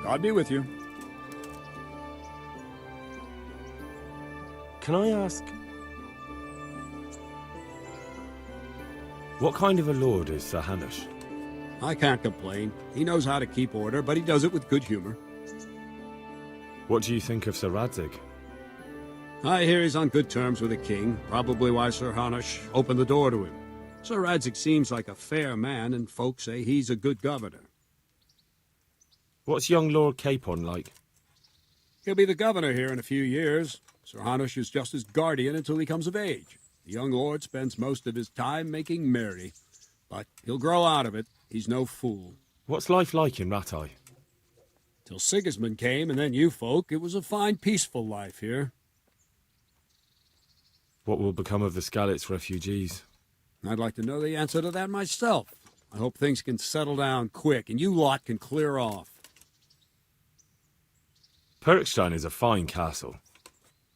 God be with you. Can I ask... what kind of a lord is Sir Hanush? I can't complain. He knows how to keep order, but he does it with good humor. What do you think of Sir Radzig? I hear he's on good terms with the king, probably why Sir Hanush opened the door to him. Sir Radzig seems like a fair man, and folks say he's a good governor. What's young Lord Capon like? He'll be the governor here in a few years. Sir Hanush is just his guardian until he comes of age. The young lord spends most of his time making merry. But he'll grow out of it. He's no fool. What's life like in Rattay? Till Sigismund came, and then you folk, it was a fine, peaceful life here. What will become of the Skalitz refugees? I'd like to know the answer to that myself. I hope things can settle down quick, and you lot can clear off. Perkstein is a fine castle.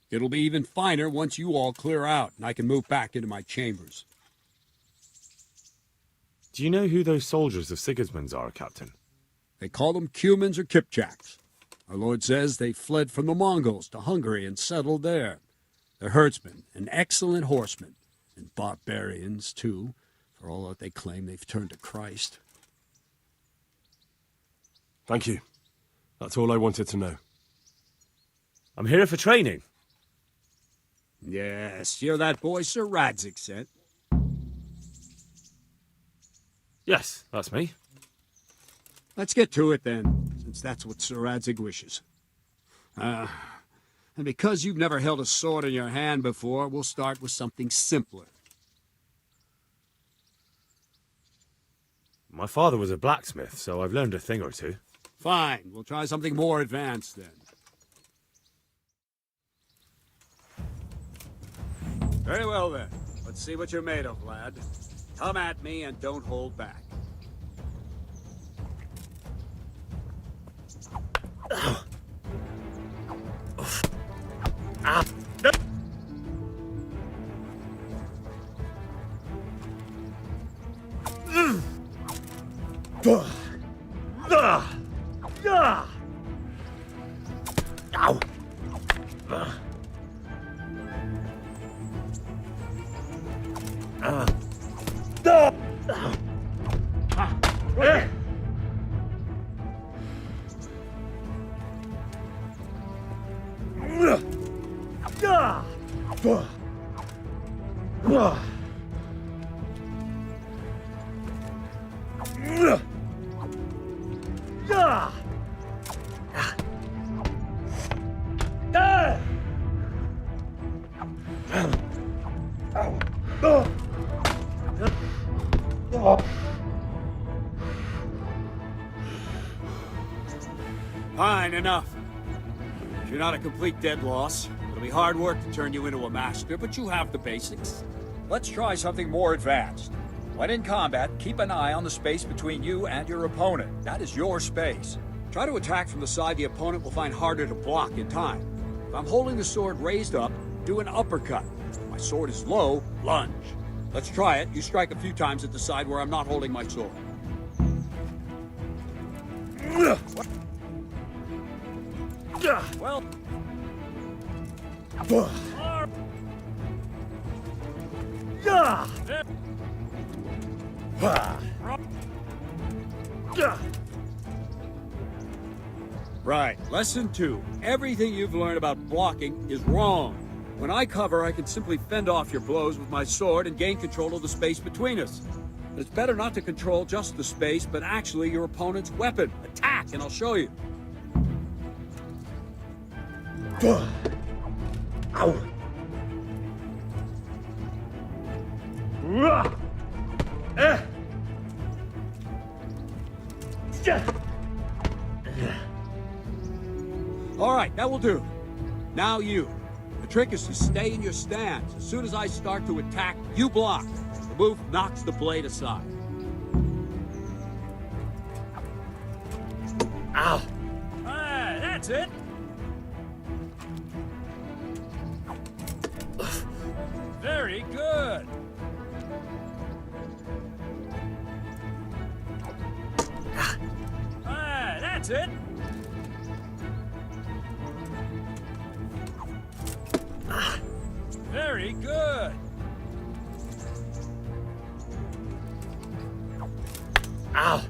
It'll be even finer once you all clear out, and I can move back into my chambers. Do you know who those soldiers of Sigismund's are, Captain? They call them Cumans or Kipchaks. Our lord says they fled from the Mongols to Hungary and settled there. They're herdsmen and excellent horsemen, and barbarians, too, for all that they claim they've turned to Christ. Thank you. That's all I wanted to know. I'm here for training. Yes, you're that boy Sir Radzig sent. Yes, that's me. Let's get to it, then, since that's what Sir Radzig wishes. And because you've never held a sword in your hand before, we'll start with something simpler. My father was a blacksmith, so I've learned a thing or two. Fine, we'll try something more advanced, then. Very well, then. Let's see what you're made of, lad. Come at me and don't hold back. Fine, enough. You're not a complete dead loss. It'll be hard work to turn you into a master, but you have the basics. Let's try something more advanced. When in combat, keep an eye on the space between you and your opponent. That is your space. Try to attack from the side the opponent will find harder to block in time. If I'm holding the sword raised up, do an uppercut. If my sword is low, lunge. Let's try it. You strike a few times at the side where I'm not holding my sword. Well... Right. Lesson 2. Everything you've learned about blocking is wrong. When I cover, I can simply fend off your blows with my sword and gain control of the space between us. But it's better not to control just the space, but actually your opponent's weapon. Attack, and I'll show you. Ow! All right, that will do. Now you. The trick is to stay in your stance. As soon as I start to attack, you block. The move knocks the blade aside. Ow! Ah, that's it. Very good. Ah, that's it. Ow!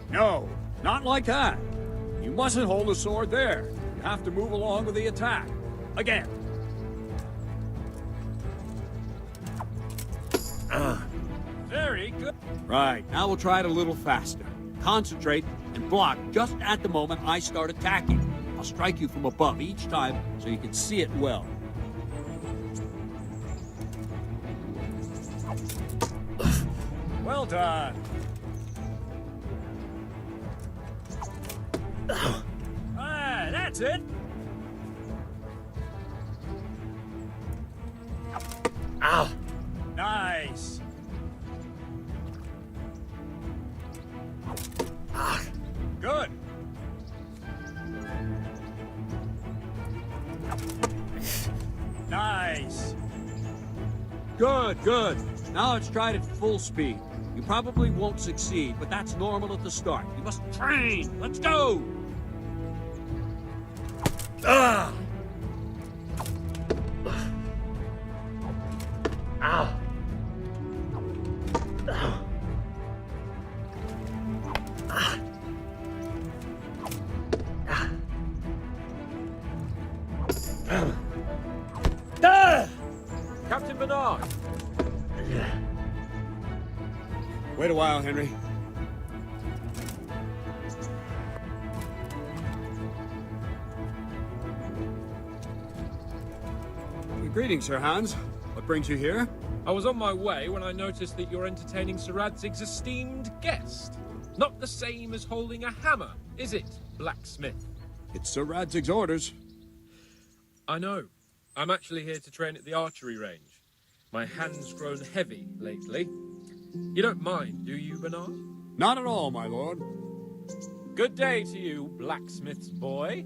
No, not like that. You mustn't hold the sword there. You have to move along with the attack. Again. Very good. Right, now we'll try it a little faster. Concentrate and block just at the moment I start attacking. I'll strike you from above each time so you can see it well. Well done. Ah, that's it. Ow! Nice. Good. Nice. Good, good. Now let's try it at full speed. You probably won't succeed, but that's normal at the start. You must train. Let's go. Ah! Ow! Captain Bernard! Wait a while, Henry. Greetings, Sir Hans. What brings you here? I was on my way when I noticed that you're entertaining Sir Radzig's esteemed guest. Not the same as holding a hammer, is it, blacksmith? It's Sir Radzig's orders. I know. I'm actually here to train at the archery range. My hand's grown heavy lately. You don't mind, do you, Bernard? Not at all, my lord. Good day to you, blacksmith's boy.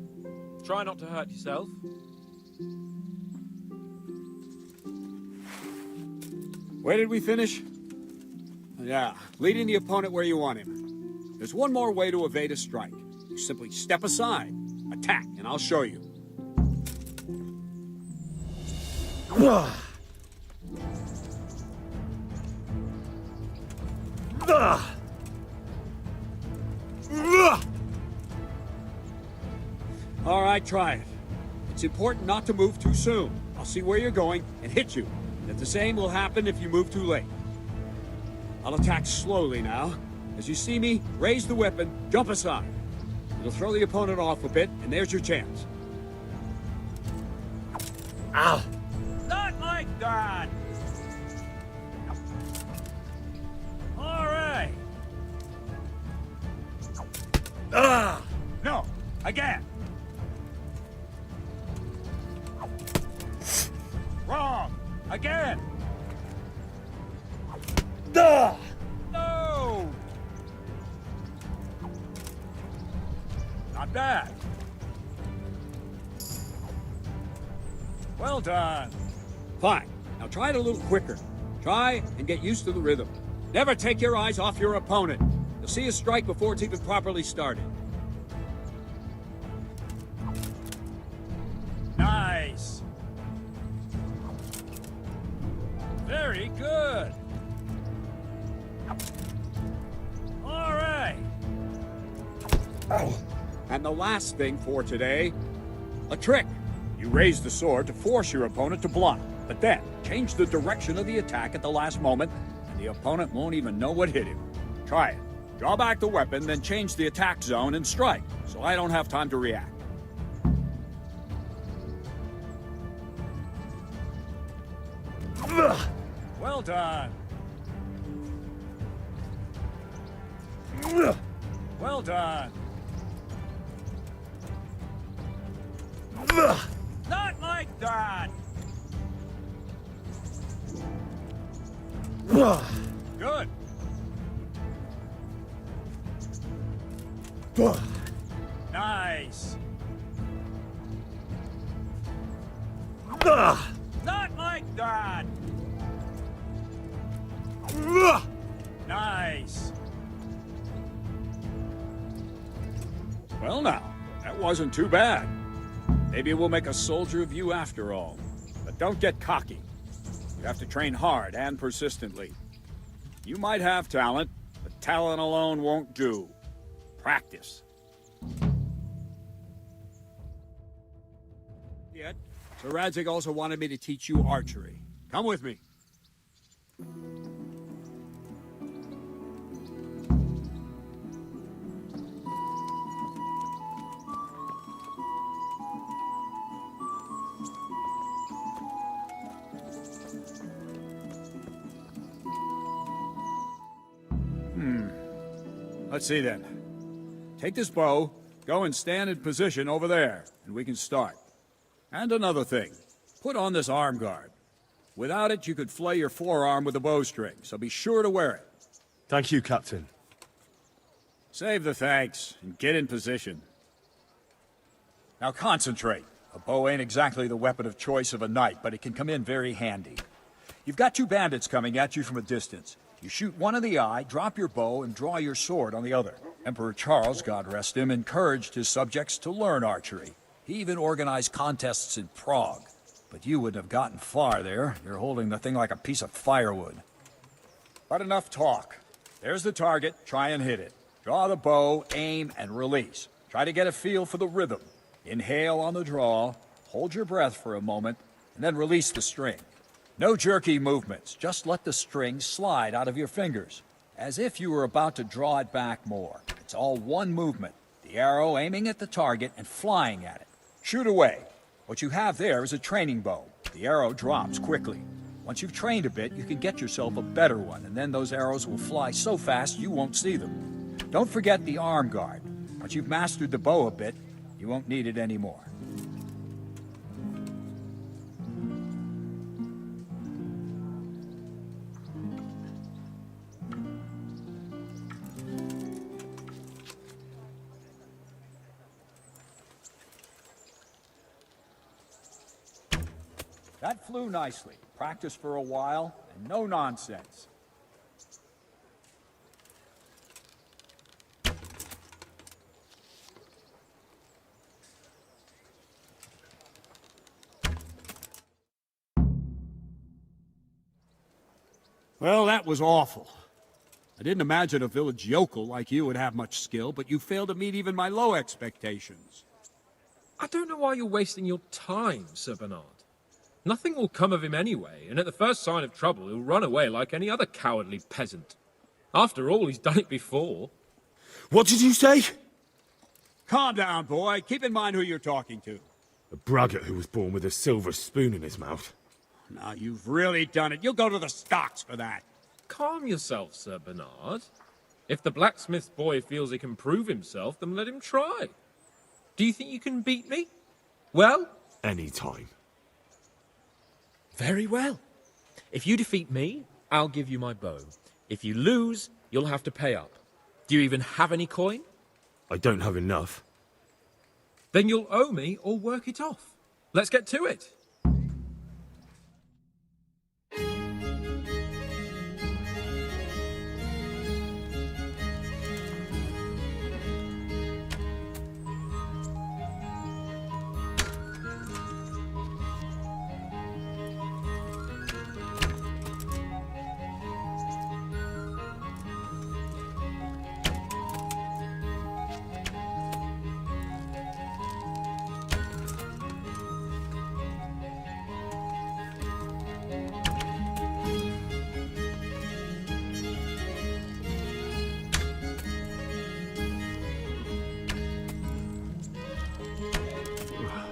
Try not to hurt yourself. Where did we finish? Yeah, leading the opponent where you want him. There's one more way to evade a strike. You simply step aside, attack, and I'll show you. All right, try it. It's important not to move too soon. I'll see where you're going and hit you. And the same will happen if you move too late. I'll attack slowly now. As you see me, raise the weapon, jump aside. It'll throw the opponent off a bit, and there's your chance. Ow! Not like that! All right. Ah! No, again. Wrong. Again. Ah! No. Not bad. Well done. Fine. Now try it a little quicker. Try and get used to the rhythm. Never take your eyes off your opponent. You'll see a strike before it's even properly started. Nice. Very good. All right. Ow! And the last thing for today, a trick. You raise the sword to force your opponent to block, but then change the direction of the attack at the last moment, and the opponent won't even know what hit him. Try it. Draw back the weapon, then change the attack zone and strike, so I don't have time to react. Well done. Well done. Not like that. Good. Nice. Not like that. Nice. Well now, that wasn't too bad. Maybe we'll make a soldier of you after all. But don't get cocky. You have to train hard and persistently. You might have talent, but talent alone won't do. Practice. Yet, Sir Radzig also wanted me to teach you archery. Come with me. Let's see then. Take this bow, go and stand in position over there, and we can start. And another thing, put on this arm guard. Without it, you could flay your forearm with a bowstring, so be sure to wear it. Thank you, Captain. Save the thanks, and get in position. Now concentrate. A bow ain't exactly the weapon of choice of a knight, but it can come in very handy. You've got two bandits coming at you from a distance. You shoot one in the eye, drop your bow, and draw your sword on the other. Emperor Charles, God rest him, encouraged his subjects to learn archery. He even organized contests in Prague. But you wouldn't have gotten far there. You're holding the thing like a piece of firewood. But enough talk. There's the target. Try and hit it. Draw the bow, aim, and release. Try to get a feel for the rhythm. Inhale on the draw, hold your breath for a moment, and then release the string. No jerky movements, just let the string slide out of your fingers, as if you were about to draw it back more. It's all one movement, the arrow aiming at the target and flying at it. Shoot away. What you have there is a training bow. The arrow drops quickly. Once you've trained a bit, you can get yourself a better one, and then those arrows will fly so fast you won't see them. Don't forget the arm guard. Once you've mastered the bow a bit, you won't need it anymore. That flew nicely. Practice for a while, and no nonsense. Well, that was awful. I didn't imagine a village yokel like you would have much skill, but you failed to meet even my low expectations. I don't know why you're wasting your time, Sir Bernard. Nothing will come of him anyway, and at the first sign of trouble, he'll run away like any other cowardly peasant. After all, he's done it before. What did you say? Calm down, boy. Keep in mind who you're talking to. A braggart who was born with a silver spoon in his mouth. Now, you've really done it. You'll go to the stocks for that. Calm yourself, Sir Bernard. If the blacksmith's boy feels he can prove himself, then let him try. Do you think you can beat me? Well? Any time. Very well. If you defeat me, I'll give you my bow. If you lose, you'll have to pay up. Do you even have any coin? I don't have enough. Then you'll owe me or work it off. Let's get to it.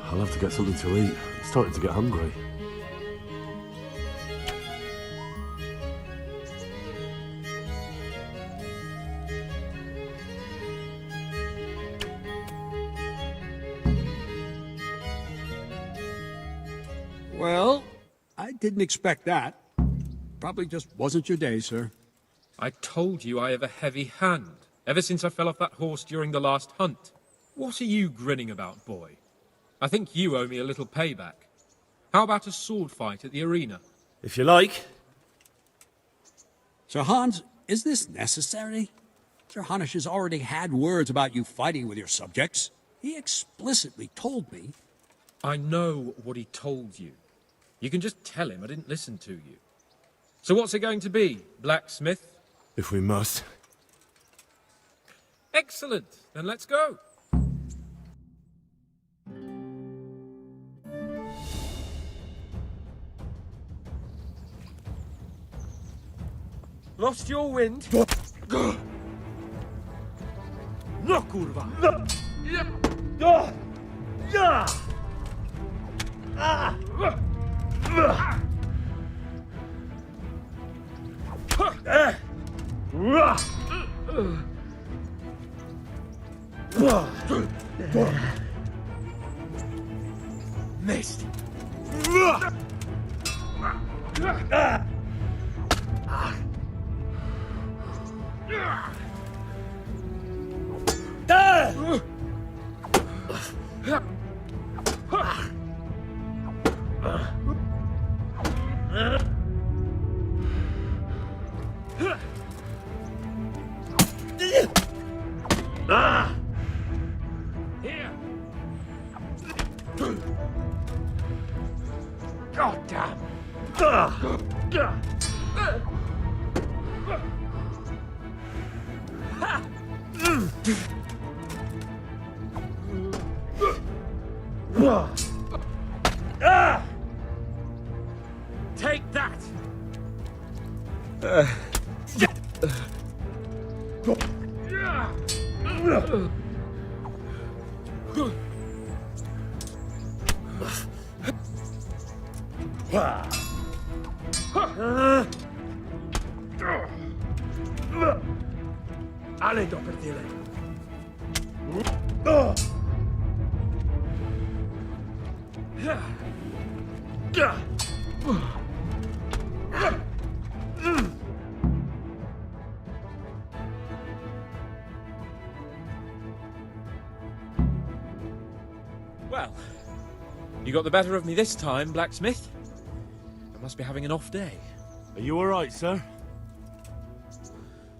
I'll have to get something to eat. I'm starting to get hungry. Well, I didn't expect that. Probably just wasn't your day, sir. I told you I have a heavy hand, ever since I fell off that horse during the last hunt. What are you grinning about, boy? I think you owe me a little payback. How about a sword fight at the arena? If you like. Sir Hans, is this necessary? Sir Hanush has already had words about you fighting with your subjects. He explicitly told me. I know what he told you. You can just tell him I didn't listen to you. So what's it going to be, blacksmith? If we must. Excellent. Then let's go. Lost your wind? No, kurwa! Missed. Take that! Ale do perdele. Well, you got the better of me this time, blacksmith. I must be having an off day. Are you all right, sir?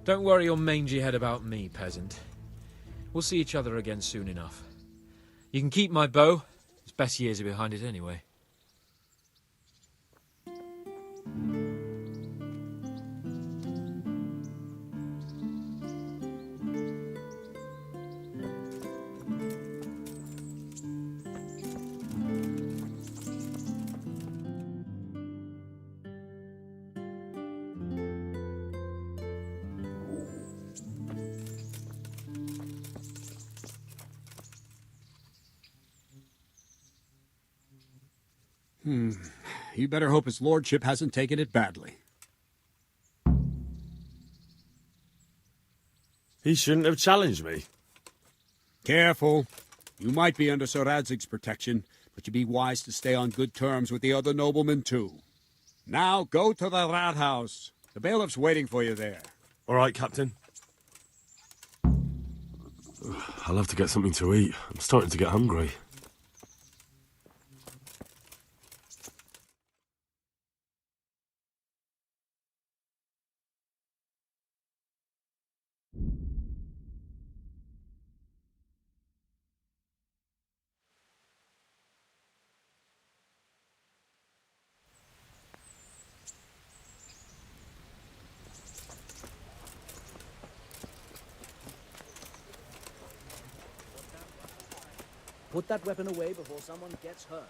Don't worry your mangy head about me, peasant. We'll see each other again soon enough. You can keep my bow. Its best years are behind it anyway. You better hope his lordship hasn't taken it badly. He shouldn't have challenged me. Careful. You might be under Sir Radzig's protection, but you'd be wise to stay on good terms with the other noblemen too. Now go to the rat house. The bailiff's waiting for you there. All right, Captain. I'll have to get something to eat. I'm starting to get hungry. Put that weapon away before someone gets hurt.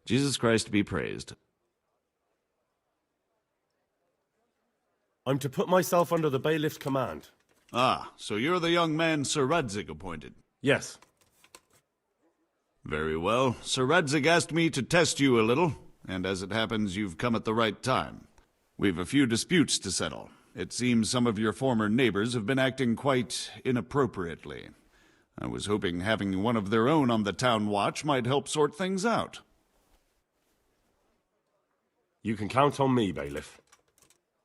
Jesus Christ be praised. I'm to put myself under the bailiff's command. Ah, so you're the young man Sir Radzig appointed. Yes. Very well. Sir Radzig asked me to test you a little, and as it happens, you've come at the right time. We've a few disputes to settle. It seems some of your former neighbors have been acting quite inappropriately. I was hoping having one of their own on the town watch might help sort things out. You can count on me, bailiff.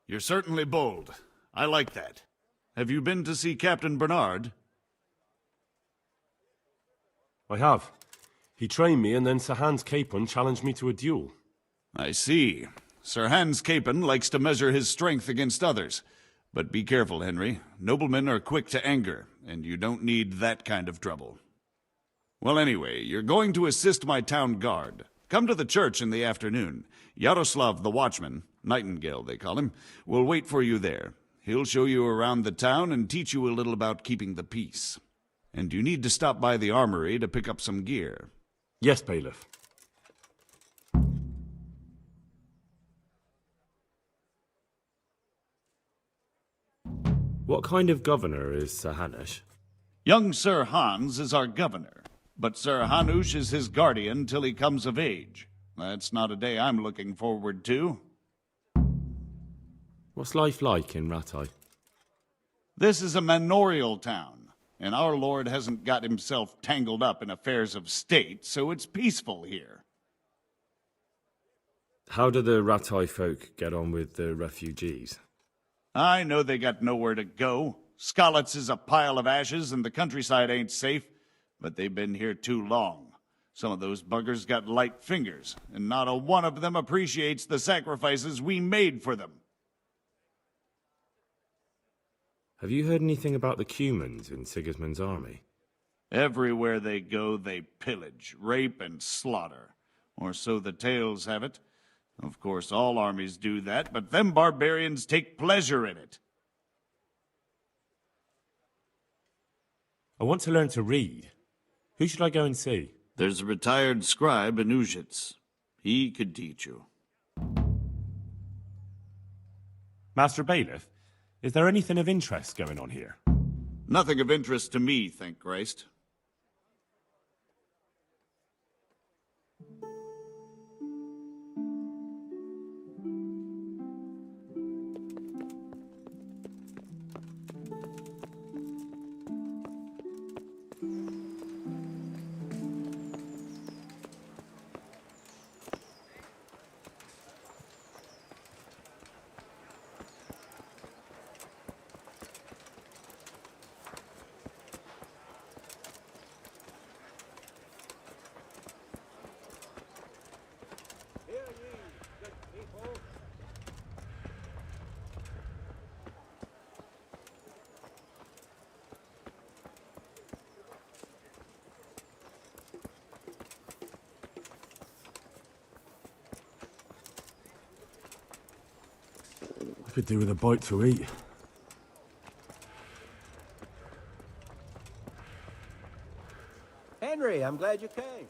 You're certainly bold. I like that. Have you been to see Captain Bernard? I have. He trained me, and then Sir Hans Capon challenged me to a duel. I see. Sir Hans Capon likes to measure his strength against others. But be careful, Henry. Noblemen are quick to anger, and you don't need that kind of trouble. Well, anyway, you're going to assist my town guard. Come to the church in the afternoon. Yaroslav the watchman, Nightingale they call him, will wait for you there. He'll show you around the town and teach you a little about keeping the peace. And you need to stop by the armory to pick up some gear. Yes, bailiff. What kind of governor is Sir Hanush? Young Sir Hans is our governor, but Sir Hanush is his guardian till he comes of age. That's not a day I'm looking forward to. What's life like in Rattay? This is a manorial town, and our lord hasn't got himself tangled up in affairs of state, so it's peaceful here. How do the Rattay folk get on with the refugees? I know they got nowhere to go. Skalitz is a pile of ashes, and the countryside ain't safe, but they've been here too long. Some of those buggers got light fingers, and not a one of them appreciates the sacrifices we made for them. Have you heard anything about the Cumans in Sigismund's army? Everywhere they go, they pillage, rape, and slaughter. Or so the tales have it. Of course, all armies do that, but them barbarians take pleasure in it. I want to learn to read. Who should I go and see? There's a retired scribe in Uzhitz. He could teach you. Master Bailiff, is there anything of interest going on here? Nothing of interest to me, thank Christ. I could do with a bite to eat. Henry, I'm glad you came.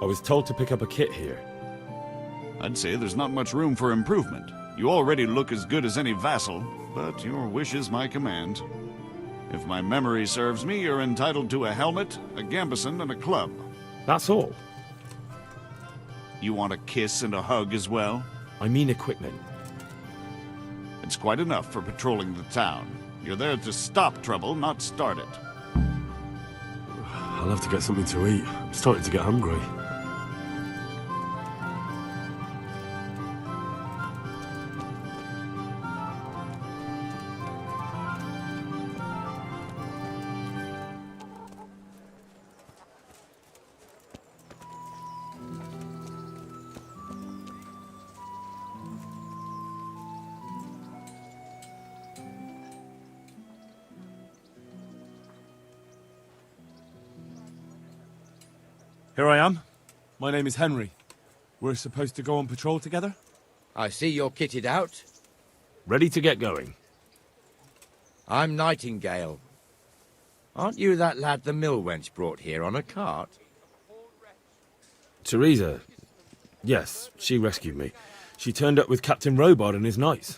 I was told to pick up a kit here. I'd say there's not much room for improvement. You already look as good as any vassal, but your wish is my command. If my memory serves me, you're entitled to a helmet, a gambeson, and a club. That's all. You want a kiss and a hug as well? I mean equipment. It's quite enough for patrolling the town. You're there to stop trouble, not start it. I'll have to get something to eat. I'm starting to get hungry. Here I am. My name is Henry. We're supposed to go on patrol together? I see you're kitted out. Ready to get going. I'm Nightingale. Aren't you that lad the mill wench brought here on a cart? Teresa. Yes, she rescued me. She turned up with Captain Robard and his knights.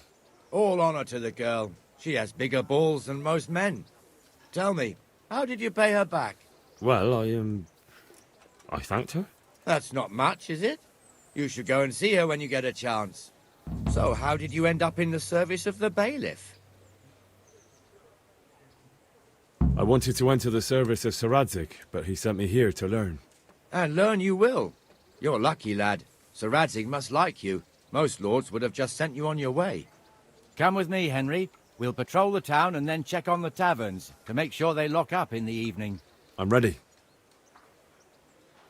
All honor to the girl. She has bigger balls than most men. Tell me, how did you pay her back? Well, I thanked her. That's not much, is it? You should go and see her when you get a chance. So, how did you end up in the service of the bailiff? I wanted to enter the service of Sir Radzig, but he sent me here to learn. And learn you will. You're lucky, lad. Sir Radzig must like you. Most lords would have just sent you on your way. Come with me, Henry. We'll patrol the town and then check on the taverns to make sure they lock up in the evening. I'm ready.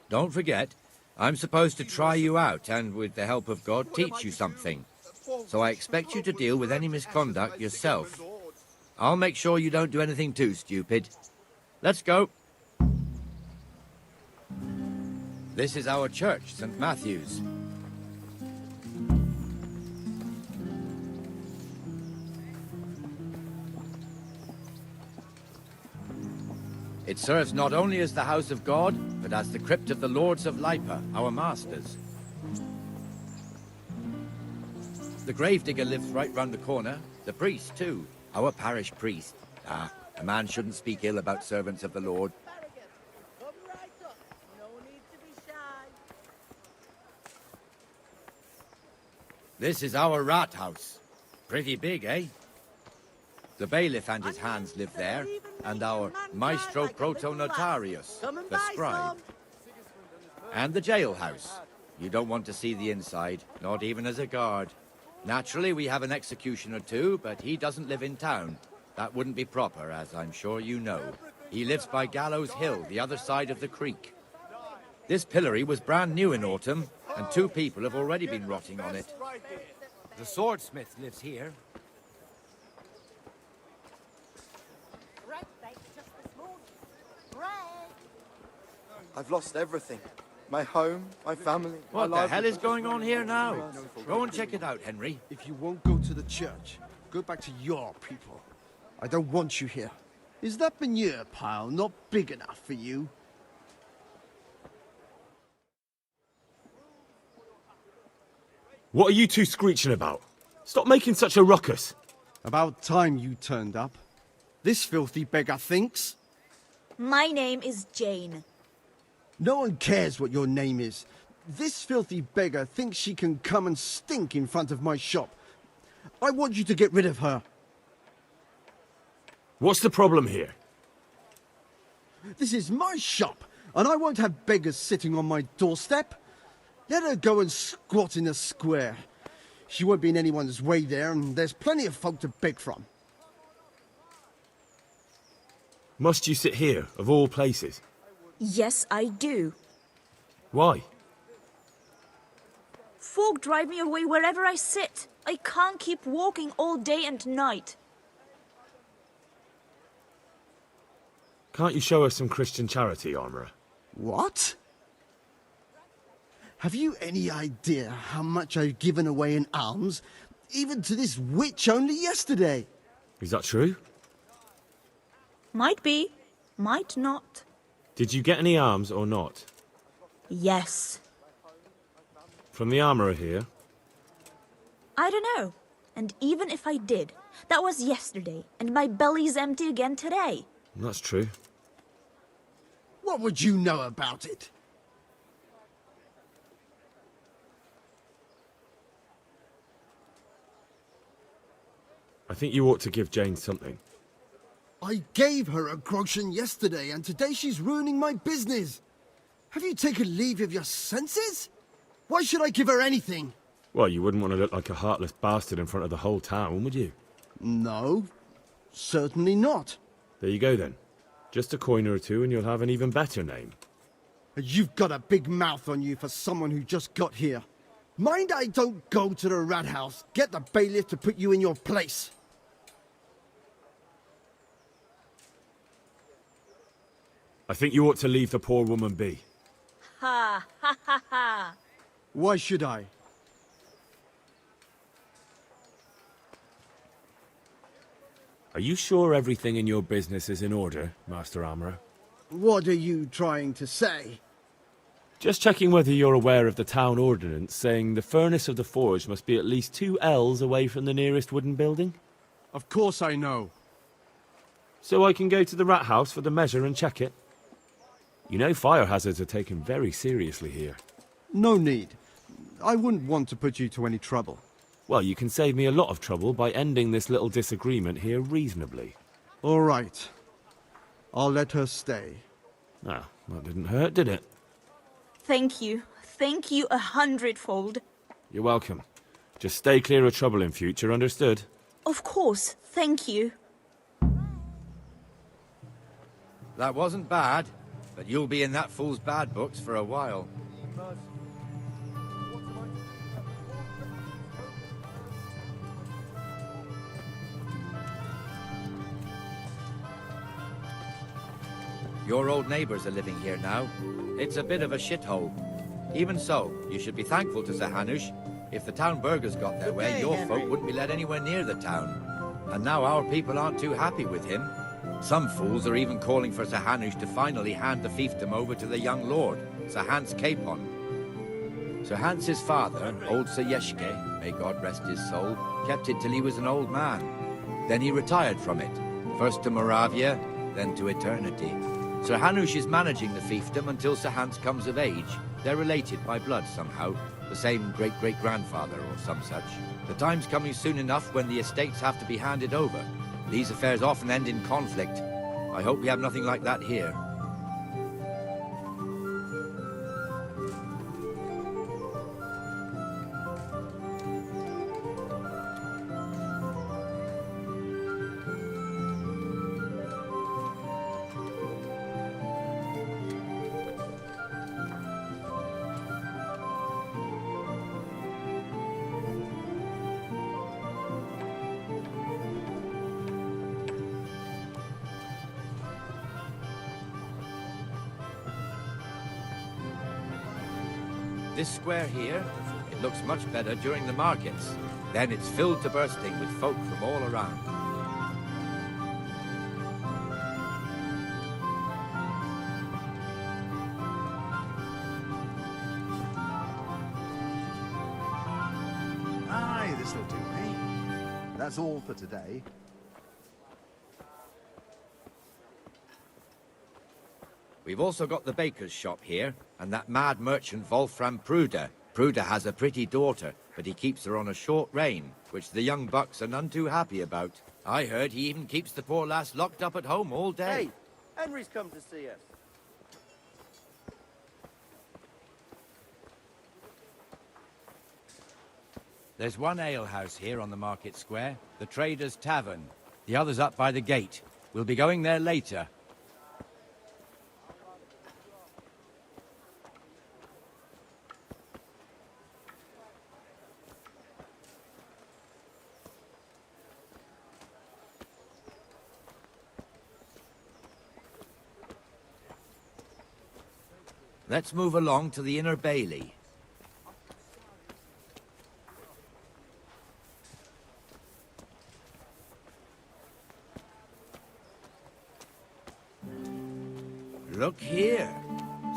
Don't forget, I'm supposed to try you out and, with the help of God, teach you something. So I expect you to deal with any misconduct yourself. I'll make sure you don't do anything too stupid. Let's go. This is our church, St. Matthew's. It serves not only as the house of God, but as the crypt of the lords of Lipa, our masters. The gravedigger lives right round the corner. The priest, too. Our parish priest. Ah, a man shouldn't speak ill about servants of the Lord. This is our rat house. Pretty big, eh? The bailiff and his hands live there, and our maestro proto-notarius, the scribe. And the jailhouse. You don't want to see the inside, not even as a guard. Naturally, we have an executioner too, but he doesn't live in town. That wouldn't be proper, as I'm sure you know. He lives by Gallows Hill, the other side of the creek. This pillory was brand new in autumn, and 2 people have already been rotting on it. The swordsmith lives here. I've lost everything. My home, my family, What the hell is going on here now? Go and check it out, Henry. If you won't go to the church, go back to your people. I don't want you here. Is that manure pile not big enough for you? What are you two screeching about? Stop making such a ruckus. About time you turned up. This filthy beggar thinks. My name is Jane. No one cares what your name is. This filthy beggar thinks she can come and stink in front of my shop. I want you to get rid of her. What's the problem here? This is my shop, and I won't have beggars sitting on my doorstep. Let her go and squat in the square. She won't be in anyone's way there, and there's plenty of folk to beg from. Must you sit here, of all places? Yes, I do. Why? Folk drive me away wherever I sit. I can't keep walking all day and night. Can't you show us some Christian charity, Armourer? What? Have you any idea how much I've given away in alms, even to this witch only yesterday? Is that true? Might be, might not. Did you get any alms or not? Yes. From the Armourer here? I don't know. And even if I did, that was yesterday, and my belly's empty again today. That's true. What would you know about it? I think you ought to give Jane something. I gave her a groschen yesterday, and today she's ruining my business. Have you taken leave of your senses? Why should I give her anything? Well, you wouldn't want to look like a heartless bastard in front of the whole town, would you? No, certainly not. There you go then. Just a coin or two and you'll have an even better name. You've got a big mouth on you for someone who just got here. Mind I don't go to the rat house. Get the bailiff to put you in your place. I think you ought to leave the poor woman be. Ha, ha, ha, ha. Why should I? Are you sure everything in your business is in order, Master Armourer? What are you trying to say? Just checking whether you're aware of the town ordinance saying the furnace of the forge must be at least 2 ells away from the nearest wooden building. Of course I know. So I can go to the rat house for the measure and check it. You know fire hazards are taken very seriously here. No need. I wouldn't want to put you to any trouble. Well, you can save me a lot of trouble by ending this little disagreement here reasonably. All right. I'll let her stay. Ah, that didn't hurt, did it? Thank you. Thank you 100-fold. You're welcome. Just stay clear of trouble in future, understood? Of course. Thank you. That wasn't bad, but you'll be in that fool's bad books for a while. Your old neighbours are living here now. It's a bit of a shithole. Even so, you should be thankful to Sir Hanush. If the town burghers got their way, your folk wouldn't be let anywhere near the town. And now our people aren't too happy with him. Some fools are even calling for Sir Hanush to finally hand the fiefdom over to the young lord, Sir Hans Capon. Sir Hans's father, old Sir Yeshke, may God rest his soul, kept it till he was an old man. Then he retired from it, first to Moravia, then to eternity. Sir Hanush is managing the fiefdom until Sir Hans comes of age. They're related by blood somehow, the same great-great-grandfather or some such. The time's coming soon enough when the estates have to be handed over. These affairs often end in conflict. I hope we have nothing like that here. This square here, it looks much better during the markets. Then it's filled to bursting with folk from all around. Aye, this'll do me. That's all for today. We've also got the baker's shop here, and that mad merchant Wolfram Pruder. Pruder has a pretty daughter, but he keeps her on a short rein, which the young bucks are none too happy about. I heard he even keeps the poor lass locked up at home all day. Hey, Henry's come to see us. There's one alehouse here on the market square, the Trader's Tavern. The other's up by the gate. We'll be going there later. Let's move along to the Inner Bailey. Look here.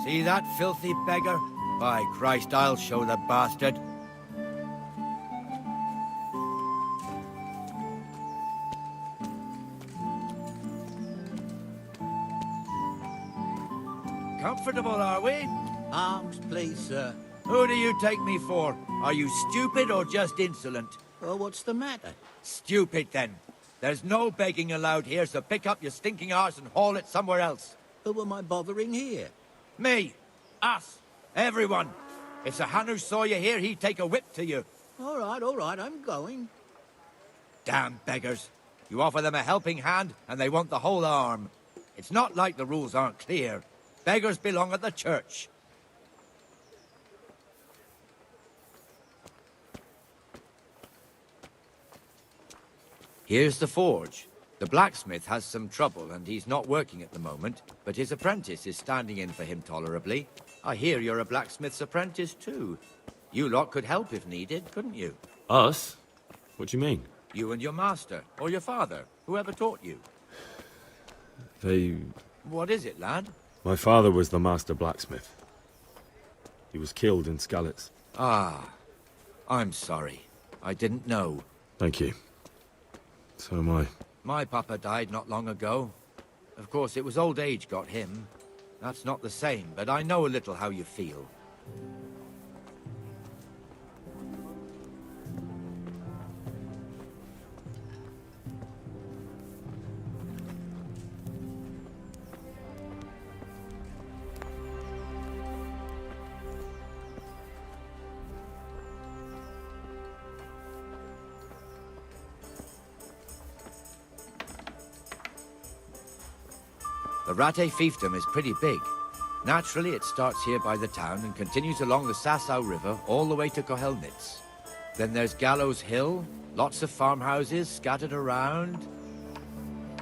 See that filthy beggar? By Christ, I'll show the bastard. Comfortable, are we? Arms, please, sir. Who do you take me for? Are you stupid or just insolent? Well, what's the matter? Stupid, then. There's no begging allowed here, so pick up your stinking arse and haul it somewhere else. Who am I bothering here? Me. Us. Everyone. If Sir Hanush saw you here, he'd take a whip to you. All right, I'm going. Damn beggars. You offer them a helping hand, and they want the whole arm. It's not like the rules aren't clear. Beggars belong at the church. Here's the forge. The blacksmith has some trouble, and he's not working at the moment, but his apprentice is standing in for him tolerably. I hear you're a blacksmith's apprentice, too. You lot could help if needed, couldn't you? Us? What do you mean? You and your master, or your father, whoever taught you. They... What is it, lad? My father was the master blacksmith. He was killed in Skalitz. Ah, I'm sorry. I didn't know. Thank you. So am I. My papa died not long ago. Of course, it was old age got him. That's not the same, but I know a little how you feel. The Rattay fiefdom is pretty big. Naturally, it starts here by the town and continues along the Sasau River all the way to Kohelnitz. Then there's Gallows Hill, lots of farmhouses scattered around.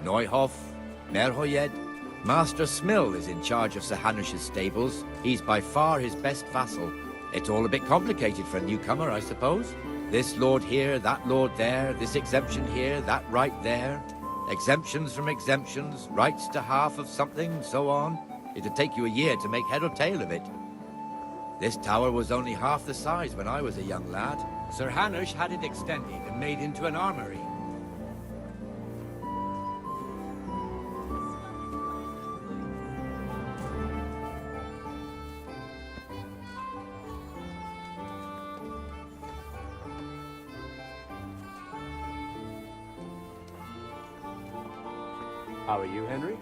Neuhof, Merhoyed. Master Smill is in charge of Sir Hanush's stables. He's by far his best vassal. It's all a bit complicated for a newcomer, I suppose. This lord here, that lord there, this exemption here, that right there. Exemptions from exemptions, rights to half of something, so on. It'd take you a year to make head or tail of it. This tower was only half the size when I was a young lad. Sir Hanush had it extended and made into an armory. How are you, Henry?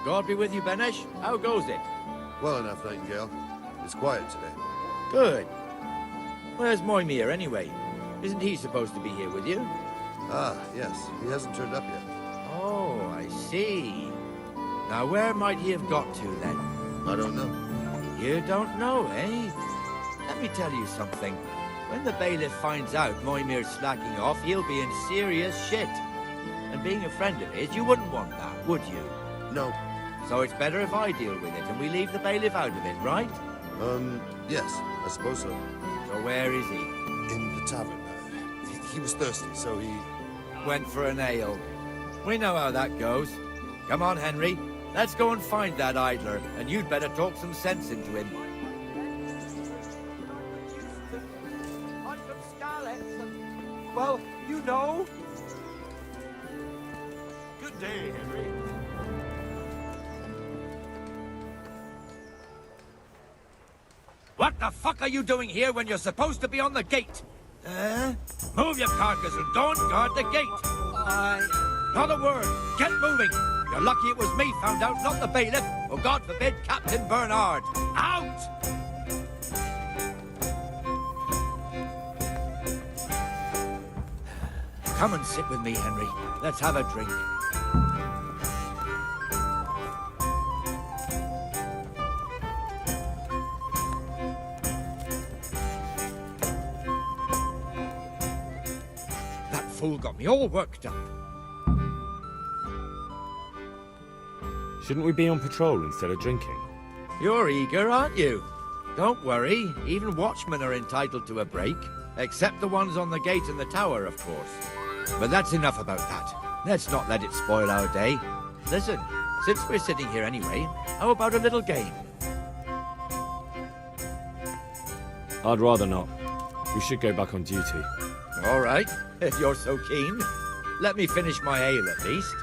God be with you, Benesh. How goes it? Well enough, Nightingale. It's quiet today. Good. Where's Moimir, anyway? Isn't he supposed to be here with you? Ah, yes. He hasn't turned up yet. Oh, I see. Now, where might he have got to, then? I don't know. You don't know, eh? Let me tell you something. When the bailiff finds out Moimir's slacking off, he'll be in serious shit. And being a friend of his, you wouldn't want that, would you? No. So it's better if I deal with it and we leave the bailiff out of it, right? Yes, I suppose so. So where is he? In the tavern. He was thirsty, so he... Went for an ale. We know how that goes. Come on, Henry. Let's go and find that idler, and you'd better talk some sense into him. I'm from Skalitz. Well, you know. Good day, Henry. What the fuck are you doing here when you're supposed to be on the gate? Move your carcass and don't guard the gate. Not a word. Get moving. You're lucky it was me found out, not the bailiff. Or God forbid, Captain Bernard. Out! Come and sit with me, Henry. Let's have a drink. Fool got me all worked up. Shouldn't we be on patrol instead of drinking? You're eager, aren't you? Don't worry, even watchmen are entitled to a break. Except the ones on the gate and the tower, of course. But that's enough about that. Let's not let it spoil our day. Listen, since we're sitting here anyway, how about a little game? I'd rather not. We should go back on duty. All right, if you're so keen. Let me finish my ale at least.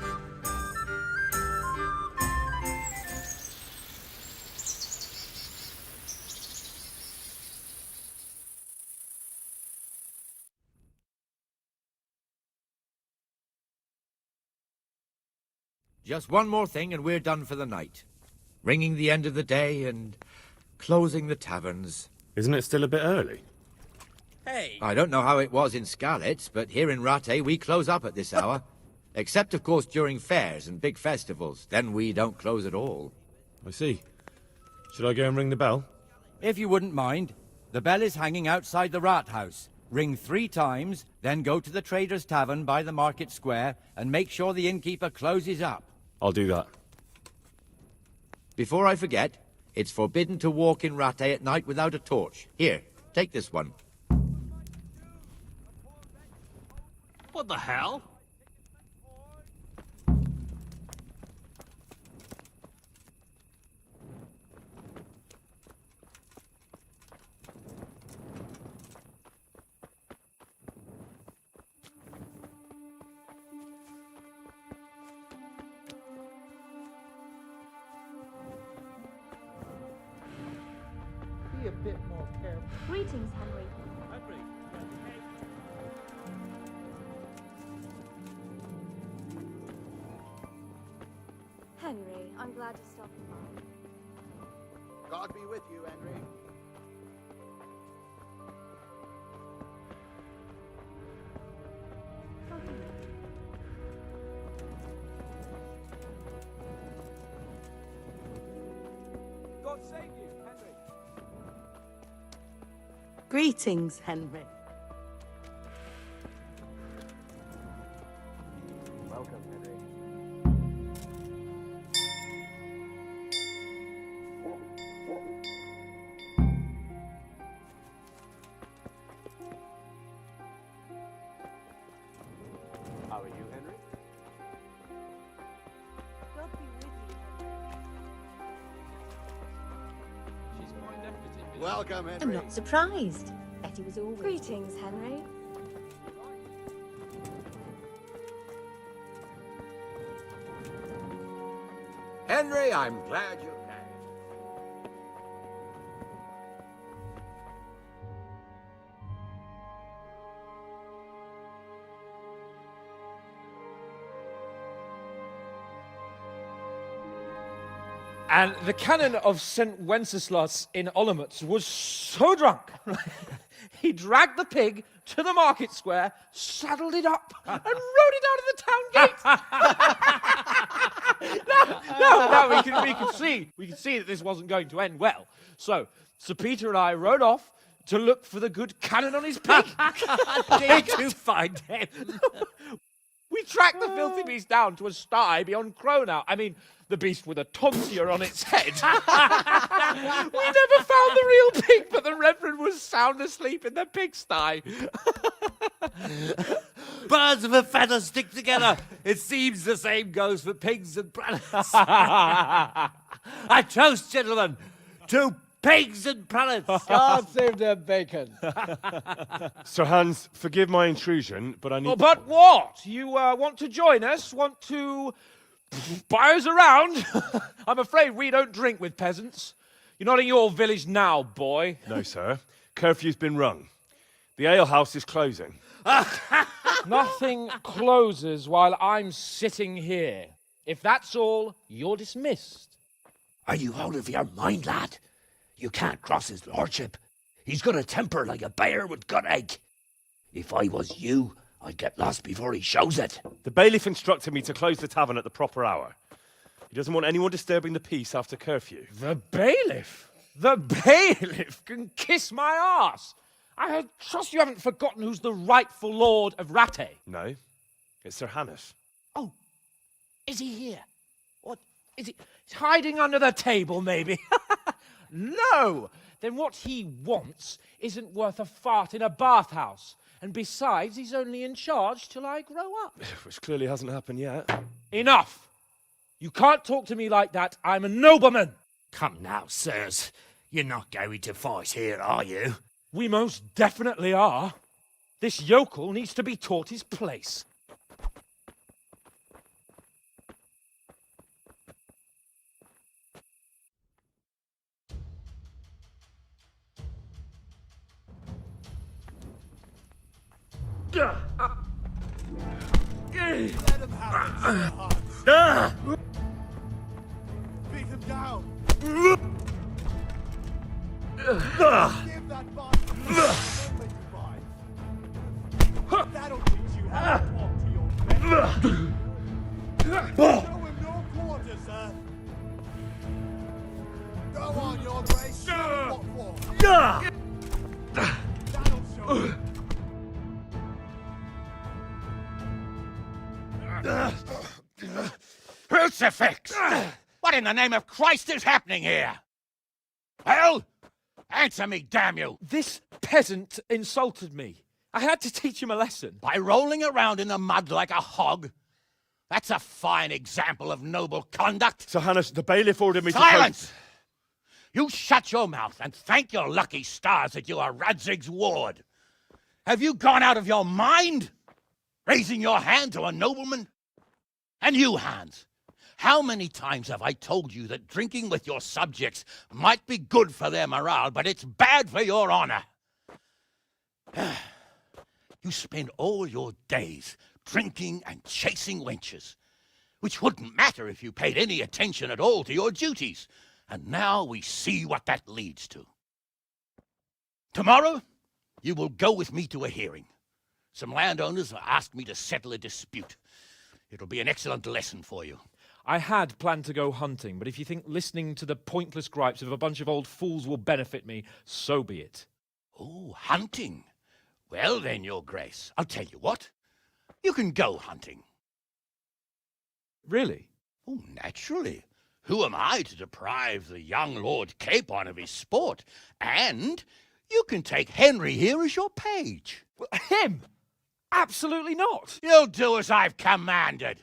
Just one more thing and we're done for the night. Ringing the end of the day and closing the taverns. Isn't it still a bit early? Hey! I don't know how it was in Skalitz, but here in Rattay we close up at this hour. Except, of course, during fairs and big festivals. Then we don't close at all. I see. Should I go and ring the bell? If you wouldn't mind. The bell is hanging outside the rat house. Ring 3 times, then go to the Trader's Tavern by the market square and make sure the innkeeper closes up. I'll do that. Before I forget, it's forbidden to walk in Rattay at night without a torch. Here, take this one. What the hell? Be a bit more careful. Greetings, Henry. Henry, I'm glad you're stopping by. God be with you, Henry. God save you, Henry. Greetings, Henry. Welcome, Henry. How are you, Henry? God be with you, She's quite deputy. Welcome, Henry. I'm not surprised. Betty was always... Greetings, Henry. Henry, I'm glad you came. And the canon of St. Wenceslas in Olomouc was so drunk, he dragged the pig to the market square, saddled it up, and rode it out of the town gate. No, we could see that this wasn't going to end well. So, Sir Peter and I rode off to look for the good canon on his pig. Did you find him? We tracked the filthy beast down to a sty beyond Cronau. I mean, the beast with a tonsure on its head. We never found the real pig, but the Reverend was sound asleep in the pigsty. Birds of a feather stick together. It seems the same goes for pigs and prelates. I toast, gentlemen, to pigs and prelates. God save their bacon. Sir Hans, forgive my intrusion, but I need... Oh, but what? You want to join us? Want to buy us around? I'm afraid we don't drink with peasants. You're not in your village now, boy. No, sir. Curfew's been rung. The alehouse is closing. Nothing closes while I'm sitting here. If that's all, you're dismissed. Are you out of your mind, lad? You can't cross his lordship. He's got a temper like a bear with gut ache. If I was you, I'd get lost before he shows it. The bailiff instructed me to close the tavern at the proper hour. He doesn't want anyone disturbing the peace after curfew. The bailiff? The bailiff can kiss my arse. I trust you haven't forgotten who's the rightful lord of Rattay. No, it's Sir Hannes. Oh, is he here? What, is he? He's hiding under the table, maybe? No! Then what he wants isn't worth a fart in a bathhouse. And besides, he's only in charge till I grow up. Which clearly hasn't happened yet. Enough! You can't talk to me like that. I'm a nobleman. Come now, sirs. You're not going to fight here, are you? We most definitely are. This yokel needs to be taught his place. Let him have it, beat him down. Give that bastard that'll teach you how to talk to your men. Show him no quarter, sir. Go on, your grace. Show him what for. Crucifix! What in the name of Christ is happening here? Well, answer me, damn you! This peasant insulted me. I had to teach him a lesson. By rolling around in the mud like a hog? That's a fine example of noble conduct. Sir Hannes, the bailiff ordered me Silence! You shut your mouth and thank your lucky stars that you are Radzig's ward. Have you gone out of your mind? Raising your hand to a nobleman? And you, Hans, how many times have I told you that drinking with your subjects might be good for their morale, but it's bad for your honor? You spend all your days drinking and chasing wenches, which wouldn't matter if you paid any attention at all to your duties. And now we see what that leads to. Tomorrow, you will go with me to a hearing. Some landowners have asked me to settle a dispute. It'll be an excellent lesson for you. I had planned to go hunting, but if you think listening to the pointless gripes of a bunch of old fools will benefit me, so be it. Oh, hunting. Well then, Your Grace, I'll tell you what. You can go hunting. Really? Oh, naturally. Who am I to deprive the young Lord Capon of his sport? And you can take Henry here as your page. Him? Absolutely not. You'll do as I've commanded.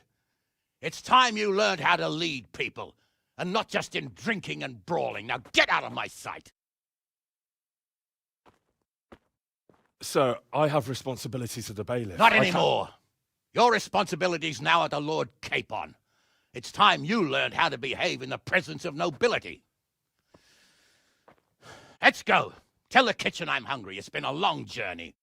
It's time you learned how to lead people, and not just in drinking and brawling. Now get out of my sight. Sir, I have responsibilities as the bailiff. Not anymore. Your responsibilities now are the Lord Capon. It's time you learned how to behave in the presence of nobility. Let's go. Tell the kitchen I'm hungry. It's been a long journey.